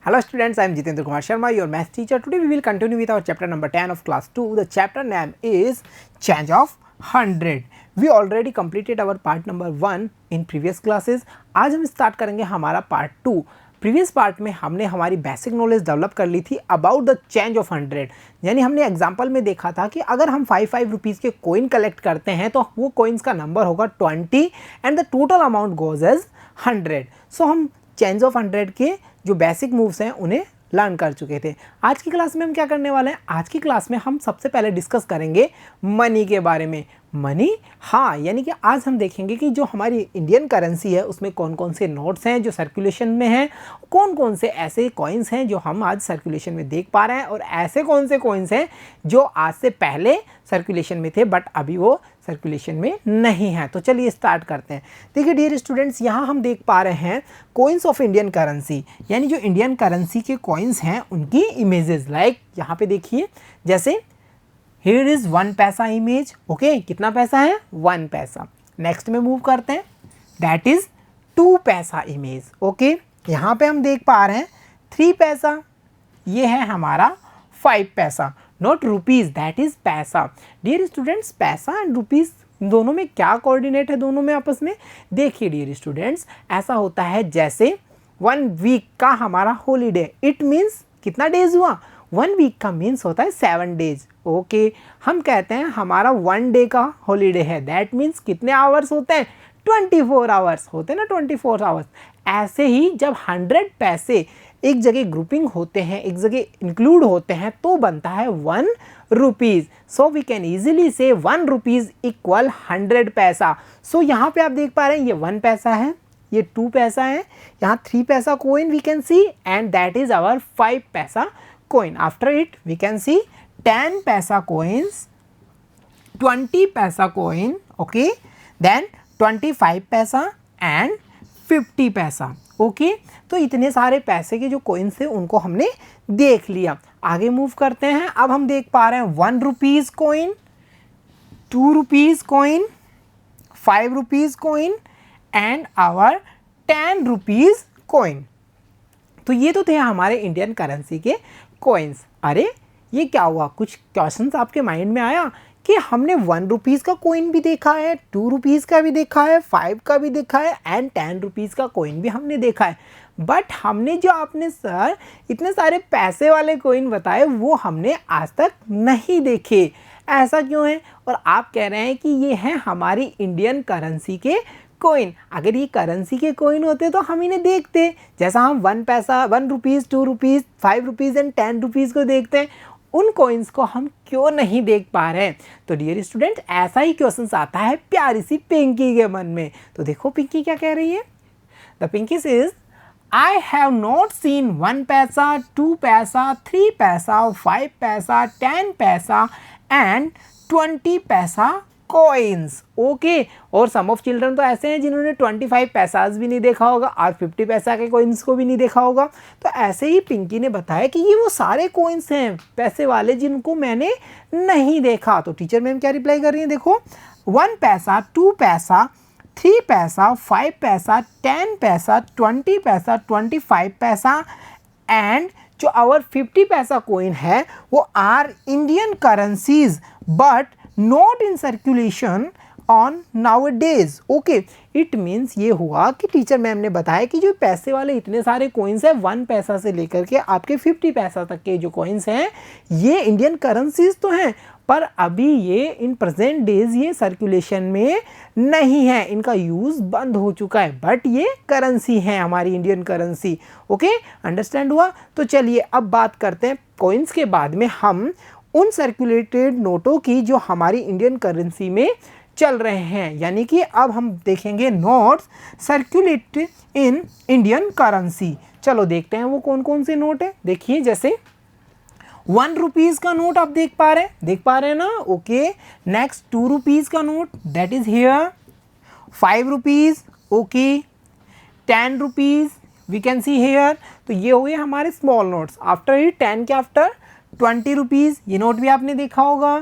Hello students, I am Jitendra Kumar Sharma, your math teacher. Today we will continue with our chapter number 10 of class 2. The chapter name is Change of 100. We already completed our part number 1 in previous classes. आज हम start करेंगे हमारा part 2. Previous part में हमने हमारी basic knowledge develop कर ली थी about the change of 100. यानी हमने एग्जांपल में देखा था कि अगर हम 5 रुपीज़ के कोइन कलेक्ट करते हैं तो वो कोइंस का नंबर होगा 20 and the total amount goes as 100. So हम चेंज ऑफ 100 के जो बेसिक मूव्स हैं उन्हें लर्न कर चुके थे. आज की क्लास में हम क्या करने वाले हैं? आज की क्लास में हम सबसे पहले डिस्कस करेंगे मनी के बारे में. मनी, हाँ, यानी कि आज हम देखेंगे कि जो हमारी इंडियन करेंसी है उसमें कौन कौन से नोट्स हैं जो सर्कुलेशन में हैं, कौन कौन से ऐसे कॉइन्स हैं जो हम आज सर्कुलेशन में देख पा रहे हैं और ऐसे कौन से कॉइन्स हैं जो आज से पहले सर्कुलेशन में थे बट अभी वो सर्कुलेशन में नहीं है. तो चलिए स्टार्ट करते हैं. देखिए डियर स्टूडेंट्स, यहाँ हम देख पा रहे हैं कॉइन्स ऑफ इंडियन करेंसी, यानी जो इंडियन करेंसी के कॉइन्स हैं उनकी इमेजेस. लाइक यहाँ पे देखिए, जैसे हियर इज 1 पैसा इमेज. ओके, कितना पैसा है? 1 पैसा. नेक्स्ट में मूव करते हैं, दैट इज 2 पैसा इमेज. ओके, यहाँ पे हम देख पा रहे हैं 3 पैसा, ये है हमारा 5 पैसा. नॉट रुपीज़, दैट इज पैसा. डियर स्टूडेंट्स, पैसा एंड रुपीज़ दोनों में क्या कोऑर्डिनेट है दोनों में आपस में? देखिए डियर स्टूडेंट्स, ऐसा होता है जैसे 1 वीक का हमारा हॉलीडे, इट मीन्स कितना डेज हुआ? 1 वीक का मीन्स होता है 7 डेज. ओके, हम कहते हैं हमारा 1 डे का हॉलीडे है, दैट मीन्स कितने आवर्स होते हैं? 24 आवर्स होते हैं ना, 24 आवर्स. ऐसे ही जब 100 पैसे एक जगह ग्रुपिंग होते हैं, एक जगह इंक्लूड होते हैं तो बनता है 1 rupees. So we can easily say 1 rupees equal 100 पैसा. सो यहाँ पे आप देख पा रहे हैं ये 1 पैसा है, ये 2 पैसा है, यहाँ 3 paisa coin we can see and that is our 5 paisa coin. After it we can see 10 paisa coins, 20 paisa coin, okay, then 25 पैसा and 50 पैसा. ओके, तो इतने सारे पैसे के जो कोइंस थे उनको हमने देख लिया. आगे मूव करते हैं. अब हम देख पा रहे हैं 1 rupees coin, 2 rupees coin, 5 rupees coin and our 10 rupees coin. तो ये तो थे हमारे इंडियन करेंसी के कोइंस. अरे ये क्या हुआ? कुछ क्वेश्चंस आपके माइंड में आया कि हमने 1 रुपीज़ का कोइन भी देखा है, 2 रुपीज़ का भी देखा है, 5 का भी देखा है एंड 10 रुपीज़ का कोइन भी हमने देखा है, बट हमने जो आपने सर इतने सारे पैसे वाले कोइन बताए वो हमने आज तक नहीं देखे. ऐसा क्यों है? और आप कह रहे हैं कि ये हैं हमारी इंडियन करेंसी के कोइन. अगर ये करेंसी के कोइन होते तो हम इन्हें देखते, जैसा हम 1 पैसा, 1 rupees, 2 rupees, 5 rupees and 10 rupees को देखते हैं. उन कोइंस को हम क्यों नहीं देख पा रहे हैं? तो डियर स्टूडेंट, ऐसा ही क्वेश्चन आता है प्यारी सी पिंकी के मन में. तो देखो पिंकी क्या कह रही है. The Pinky says, I have not seen 1 paisa, 2 पैसा, 3 पैसा, 5 पैसा, 10 पैसा एंड 20 पैसा कोइंस. ओके, और सम ऑफ चिल्ड्रन तो ऐसे हैं जिन्होंने 25 पैसाज भी नहीं देखा होगा और 50 पैसा के कोइंस को भी नहीं देखा होगा. तो ऐसे ही पिंकी ने बताया कि ये वो सारे कोइंस हैं पैसे वाले जिनको मैंने नहीं देखा. तो टीचर मैम क्या रिप्लाई कर रही है? देखो, 1 पैसा, 2 पैसा, 3 पैसा, 5 पैसा, 10 पैसा, 20 पैसा, 25 पैसा एंड जो आवर 50 पैसा कोइन है वो are Indian currencies but not in circulation on nowadays. Okay, it means ये हुआ कि टीचर मैम ने बताया कि जो पैसे वाले इतने सारे कोइंस हैं 1 पैसा से लेकर के आपके 50 पैसा तक के जो कोइंस हैं ये इंडियन करेंसीज तो हैं पर अभी ये इन प्रेजेंट डेज ये सर्कुलेशन में नहीं है, इनका यूज़ बंद हो चुका है, बट ये करेंसी है हमारी इंडियन करेंसी. ओके, अंडरस्टैंड हुआ? तो चलिए अब बात करते हैं कोइंस के बाद में हम उन सर्कुलेटेड नोटों की जो हमारी इंडियन करेंसी में चल रहे हैं. यानी कि अब हम देखेंगे notes circulated in Indian currency. चलो देखते हैं वो कौन कौन से नोट है. देखिए, जैसे 1 रुपीज़ का नोट आप देख पा रहे हैं ना. ओके, नेक्स्ट 2 रुपीज़ का note, that is here. 5 rupees, okay, 10 rupees we can see here. तो ये हो गए हमारे स्मॉल नोट्स. आफ्टर ही 10 के आफ्टर 20 रुपीज़, ये नोट भी आपने देखा होगा.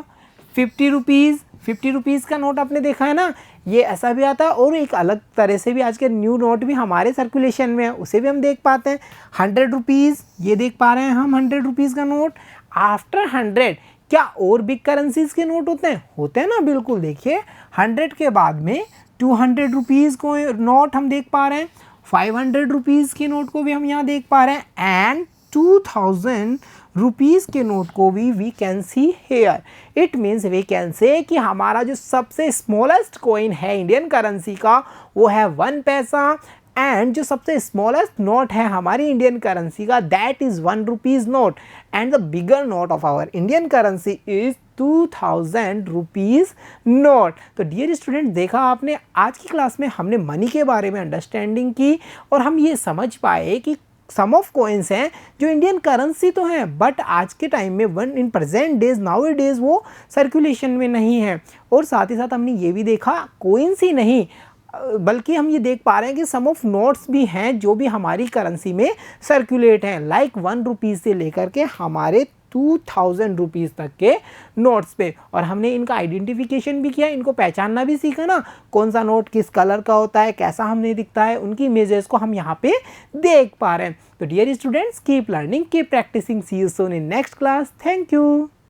50 रुपीज़, 50 रुपीज़ का नोट आपने देखा है ना. ये ऐसा भी आता है और एक अलग तरह से भी आज के न्यू नोट भी हमारे सर्कुलेशन में है, उसे भी हम देख पाते हैं। 100 रुपीज़ ये देख पा रहे हैं हम 100 रुपीज़ का नोट। आफ्टर 100 क्या और बिग करेंसीज के नोट होते हैं ना, बिल्कुल। देखिए 100 के बाद में 200 रुपीज़ को नोट हम देख पा रहे हैं, 500 रुपीज़ के नोट को भी हम यहाँ देख पा रहे हैं एंड 2000 रुपीज़ के नोट को भी we can see here. It means we can say कि हमारा जो सबसे स्मॉलेस्ट कॉइन है इंडियन करेंसी का वो है 1 पैसा एंड जो सबसे स्मॉलेस्ट नोट है हमारी इंडियन करेंसी का that is 1 rupees note and the bigger note of our Indian currency is 2000 rupees note. तो डियर स्टूडेंट, देखा आपने आज की क्लास में हमने मनी के बारे में अंडरस्टैंडिंग की और हम ये समझ पाए कि सम ऑफ कॉइन्स हैं जो इंडियन करेंसी तो हैं बट आज के टाइम में one in present days now days वो सर्कुलेशन में नहीं है। और साथ ही साथ हमने ये भी देखा कॉइन्स ही नहीं बल्कि हम ये देख पा रहे हैं कि सम ऑफ नोट्स भी हैं जो भी हमारी करेंसी में सर्कुलेट हैं, लाइक 1 रुपीज़ से लेकर के हमारे 2000 रुपीज़ तक के नोट्स पे। और हमने इनका आइडेंटिफिकेशन भी किया, इनको पहचानना भी सीखा ना, कौन सा नोट किस कलर का होता है, कैसा हमने दिखता है, उनकी इमेजेस को हम यहाँ पे देख पा रहे हैं। तो dear students, keep learning, keep practising, see you soon in next class. Thank you.